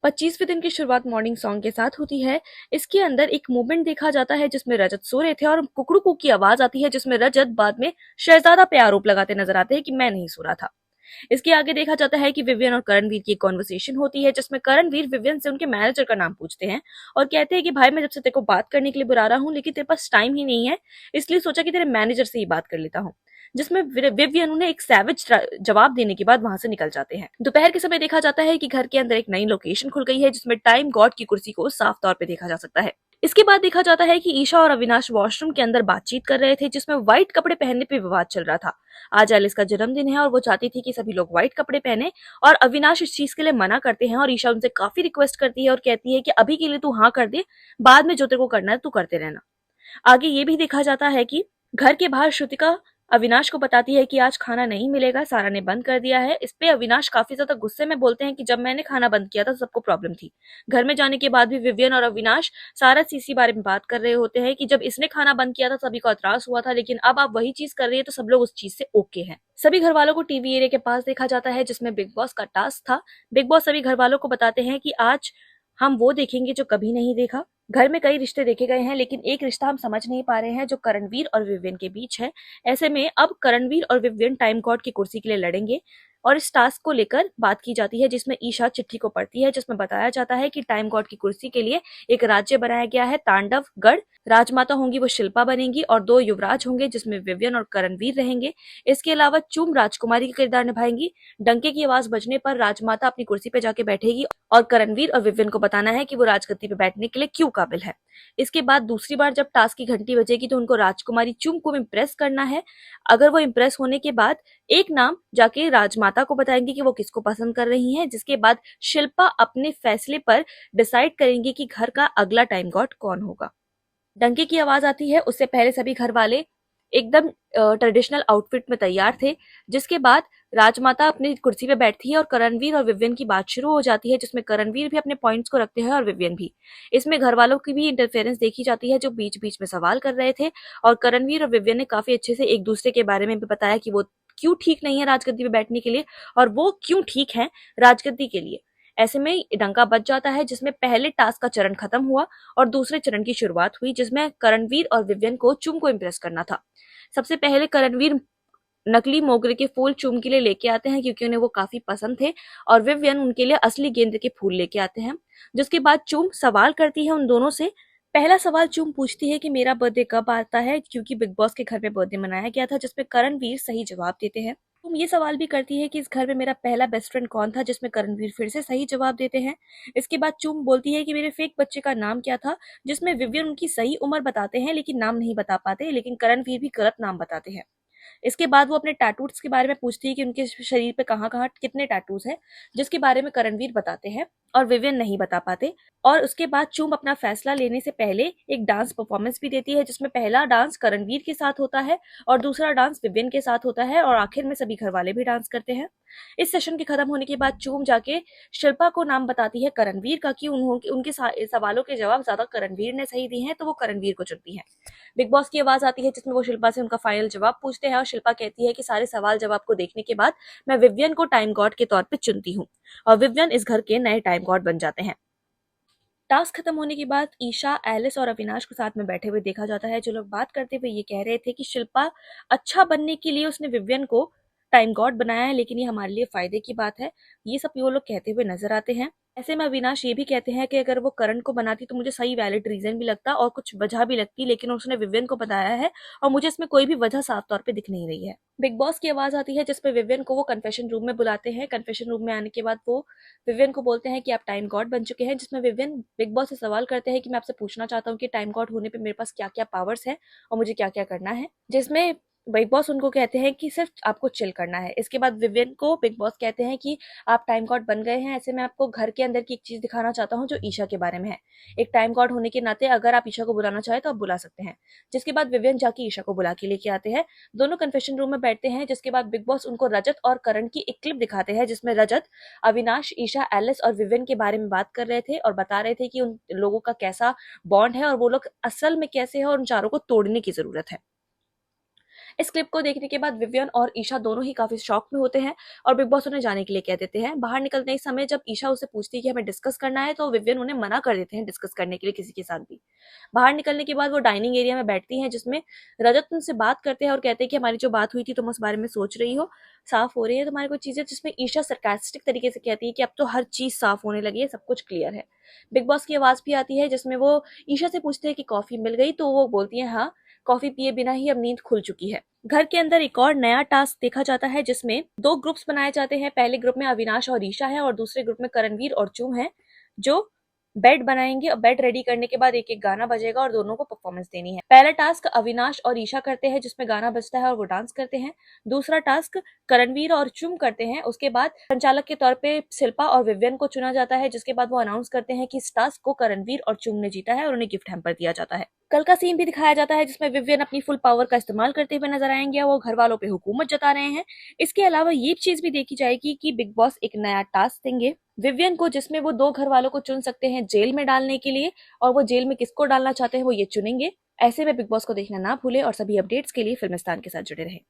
25वें दिन की शुरुआत मॉर्निंग सॉन्ग के साथ होती है। इसके अंदर एक मूवमेंट देखा जाता है जिसमें रजत सो रहे थे और कुकड़ू कू की आवाज आती है जिसमें रजत बाद में शहजादा पे आरोप लगाते नजर आते हैं कि मैं नहीं सो रहा था। इसके आगे देखा जाता है कि विवियन और करणवीर की एक कॉन्वर्सेशन होती है जिसमें करणवीर विवियन से उनके मैनेजर का नाम पूछते हैं और कहते हैं कि भाई मैं जब से तेरे को बात करने के लिए बुला रहा हूँ लेकिन तेरे पास टाइम ही नहीं है, इसलिए सोचा कि तेरे मैनेजर से ही बात कर लेता हूँ। जिसमें विवियन उन्हें एक सैविज जवाब देने के बाद वहां से निकल जाते हैं। दोपहर के समय देखा जाता है कि घर के अंदर एक नई लोकेशन खुल गई है जिसमें टाइम गॉड की कुर्सी को साफ तौर पे देखा जा सकता है। इसके बाद देखा जाता है कि ईशा और अविनाश वॉशरूम के अंदर बातचीत कर रहे थे जिसमें व्हाइट कपड़े पहनने पे विवाद चल रहा था। आज एलिस का जन्मदिन है और वो चाहती थी कि सभी लोग व्हाइट कपड़े पहने और अविनाश इस चीज के लिए मना करते हैं और ईशा उनसे काफी रिक्वेस्ट करती है और कहती है कि अभी के लिए तू हाँ कर दे, बाद में जो तेरे को करना है तू करते रहना। आगे ये भी देखा जाता है कि घर के बाहर श्रुतिका अविनाश को बताती है कि आज खाना नहीं मिलेगा, सारा ने बंद कर दिया है। इस पे अविनाश काफी ज्यादा गुस्से में बोलते हैं कि जब मैंने खाना बंद किया था तो सबको प्रॉब्लम थी। घर में जाने के बाद भी विवियन और अविनाश सारा इसी बारे में बात कर रहे होते हैं कि जब इसने खाना बंद किया था सभी को एतराज हुआ था, लेकिन अब आप वही चीज कर रही है तो सब लोग उस चीज से ओके हैं। सभी घर वालों को टीवी एरिया के पास देखा जाता है जिसमें बिग बॉस का टास्क था। बिग बॉस सभी घर वालों को बताते हैं कि आज हम वो देखेंगे जो कभी नहीं देखा। घर में कई रिश्ते देखे गए हैं लेकिन एक रिश्ता हम समझ नहीं पा रहे हैं जो करणवीर और विवियन के बीच है। ऐसे में अब करणवीर और विवियन टाइम गॉड की कुर्सी के लिए लड़ेंगे और इस टास्क को लेकर बात की जाती है जिसमें ईशा चिट्ठी को पढ़ती है जिसमें बताया जाता है कि टाइम गॉड की कुर्सी के लिए एक राज्य बनाया गया है, तांडवगढ़। राजमाता होंगी वो शिल्पा बनेंगी और 2 युवराज होंगे जिसमें विवियन और करणवीर रहेंगे। इसके अलावा चूम राजकुमारी का किरदार निभाएंगी। डंके की आवाज बजने पर राजमाता अपनी कुर्सी पे जाके बैठेगी और करणवीर और विवियन को बताना है कि वो राजगद्दी पे बैठने के लिए क्यों काबिल है। इसके बाद दूसरी बार जब टास्क की घंटी बजेगी तो उनको राजकुमारी चुम को इम्प्रेस करना है। अगर वो इम्प्रेस होने के बाद एक नाम जाके राजमाता को बताएंगे कि वो किसको पसंद कर रही हैं, जिसके बाद शिल्पा अपने फैसले पर डिसाइड करेंगे कि घर का अगला टाइम गॉड कौन होगा। डंके की आवाज आती है, उससे पहले सभी घर वाले एकदम ट्रेडिशनल आउटफिट में तैयार थे। जिसके बाद राजमाता अपनी कुर्सी पे बैठती है और करणवीर और विवियन की बात शुरू हो जाती है जिसमें करणवीर भी अपने पॉइंट्स को रखते हैं और विवियन भी। इसमें घर वालों की भी इंटरफेरेंस देखी जाती है जो बीच बीच में सवाल कर रहे थे और करणवीर और विवियन ने काफी अच्छे से एक दूसरे के बारे में भी बताया कि वो क्यों ठीक नहीं है राजगद्दी पे बैठने के लिए और वो क्यों ठीक है राजगद्दी के लिए। ऐसे में डंका बज जाता है जिसमें पहले टास्क का चरण खत्म हुआ और दूसरे चरण की शुरुआत हुई जिसमें करणवीर और विवियन को चुम को इम्प्रेस करना था। सबसे पहले करणवीर नकली मोगरे के फूल चुम के लिए लेके आते हैं क्योंकि उन्हें वो काफी पसंद थे और विवियन उनके लिए असली गेंदे के फूल लेके आते हैं। जिसके बाद चुम सवाल करती है उन दोनों से। पहला सवाल चुम पूछती है कि मेरा बर्थडे कब आता है क्योंकि बिग बॉस के घर में बर्थडे मनाया गया था, जिसमें करणवीर सही जवाब देते हैं। तुम ये सवाल भी करती है कि इस घर में मेरा पहला बेस्ट फ्रेंड कौन था, जिसमें करणवीर फिर से सही जवाब देते हैं। इसके बाद चुम बोलती है कि मेरे फेक बच्चे का नाम क्या था, जिसमें विवियन उनकी सही उम्र बताते हैं लेकिन नाम नहीं बता पाते, लेकिन करणवीर भी गलत नाम बताते हैं। इसके बाद वो अपने टैटूज के बारे में पूछती है कि उनके शरीर पे कहाँ कहाँ कितने टैटूज हैं, जिसके बारे में करणवीर बताते हैं और विवियन नहीं बता पाते। और उसके बाद चूम अपना फैसला लेने से पहले एक डांस परफॉर्मेंस भी देती है जिसमें पहला डांस करणवीर के साथ होता है और दूसरा डांस विवियन के साथ होता है और आखिर में सभी घर वाले भी डांस करते हैं। इस सेशन के खत्म होने के बाद चूम जाके शिल्पा को नाम बताती है करणवीर का कि उनके सवालों के जवाब ज्यादा करणवीर ने सही दिए हैं तो वो करणवीर को चुनती है। बिग बॉस की आवाज आती है जिसमें वो शिल्पा से उनका फाइनल जवाब पूछते हैं और शिल्पा कहती है कि सारे सवाल जवाब को देखने के बाद मैं विवियन को टाइम गॉड के तौर पे चुनती हूँ और विवियन इस घर के नए टाइम गॉड बन जाते हैं। टास्क खत्म होने के बाद ईशा, एलिस और अविनाश को साथ में बैठे हुए देखा जाता है जो लोग बात करते हुए ये कह रहे थे कि शिल्पा अच्छा बनने के लिए उसने विवियन को टाइम गॉड बनाया है लेकिन ये हमारे लिए फायदे की बात है। ये सब वो लोग कहते हुए नजर आते हैं। ऐसे में अविनाश ये भी कहते हैं कि अगर वो करण को बनाती तो मुझे सही वैलिड रीजन भी लगता और कुछ वजह भी लगती, लेकिन उसने विवियन को बताया है और मुझे इसमें कोई भी वजह साफ तौर पे दिख नहीं रही है। बिग बॉस की आवाज आती है जिसपे विवियन को वो कन्फेशन रूम में बुलाते हैं। कन्फेशन रूम में आने के बाद वो विवियन को बोलते हैं कि आप टाइम गॉड बन चुके हैं, जिसमें विवियन बिग बॉस से सवाल करते हैं कि मैं आपसे पूछना चाहता हूँ कि टाइम गॉड होने पे मेरे पास क्या क्या पावर्स है और मुझे क्या क्या करना है, जिसमें बिग बॉस उनको कहते हैं कि सिर्फ आपको चिल करना है। इसके बाद विवियन को बिग बॉस कहते हैं कि आप टाइम गॉड बन गए हैं, ऐसे मैं आपको घर के अंदर की एक चीज दिखाना चाहता हूँ जो ईशा के बारे में है। एक टाइम गॉड होने के नाते अगर आप ईशा को बुलाना चाहे तो आप बुला सकते हैं। जिसके बाद विवियन जाके ईशा को बुला के लेके आते हैं। दोनों कन्फेशन रूम में बैठते हैं जिसके बाद बिग बॉस उनको रजत और करण की एक क्लिप दिखाते हैं जिसमें रजत अविनाश, ईशा, एलिस और विवियन के बारे में बात कर रहे थे और बता रहे थे कि उन लोगों का कैसा बॉन्ड है और वो लोग असल में कैसे है और उन चारों को तोड़ने की जरूरत है। इस क्लिप को देखने के बाद विवियन और ईशा दोनों ही काफी शॉक में होते हैं और बिग बॉस उन्हें जाने के लिए कह देते हैं। बाहर निकलने के समय जब ईशा उससे पूछती है कि हमें डिस्कस करना है, तो विवियन उन्हें मना कर देते हैं डिस्कस करने के लिए किसी के साथ भी। बाहर निकलने के बाद वो डाइनिंग एरिया में बैठती हैं, जिसमें रजत उनसे बात करते हैं और कहते हैं कि हमारी जो बात हुई थी तुम उस बारे में सोच रही हो, साफ हो रही है तुम्हारी कोई चीजें, जिसमें ईशा सरकास्टिक तरीके से कहती है कि अब तो हर चीज साफ होने लगी है, सब कुछ क्लियर है। बिग बॉस की आवाज भी आती है जिसमें वो ईशा से पूछते हैं कि कॉफी मिल गई, तो वो बोलती है हाँ, कॉफी पिए बिना ही अब नींद खुल चुकी है। घर के अंदर एक और नया टास्क देखा जाता है जिसमें दो ग्रुप्स बनाए जाते हैं। पहले ग्रुप में अविनाश और ईशा है और दूसरे ग्रुप में करणवीर और चूम है, जो बेड बनाएंगे और बेड रेडी करने के बाद एक एक गाना बजेगा और दोनों को परफॉर्मेंस देनी है। पहला टास्क अविनाश और ईशा करते हैं जिसमें गाना बजता है और वो डांस करते हैं। दूसरा टास्क करणवीर और चुम करते हैं। उसके बाद संचालक के तौर पे शिल्पा और विवियन को चुना जाता है, जिसके बाद वो अनाउंस करते हैं कि इस टास्क को करणवीर और चुम ने जीता है और उन्हें गिफ्ट हैम्पर दिया जाता है। कल का सीन भी दिखाया जाता है जिसमें विवियन अपनी फुल पावर का इस्तेमाल करते हुए नजर आएंगे, वो घर वालों पे हुकूमत जता रहे हैं। इसके अलावा ये चीज भी देखी जाएगी कि बिग बॉस एक नया टास्क देंगे विवियन को, जिसमें वो दो घर वालों को चुन सकते हैं जेल में डालने के लिए, और वो जेल में किसको डालना चाहते हैं वो ये चुनेंगे। ऐसे में बिग बॉस को देखना ना भूले और सभी अपडेट्स के लिए फिल्मिस्तान के साथ जुड़े रहें।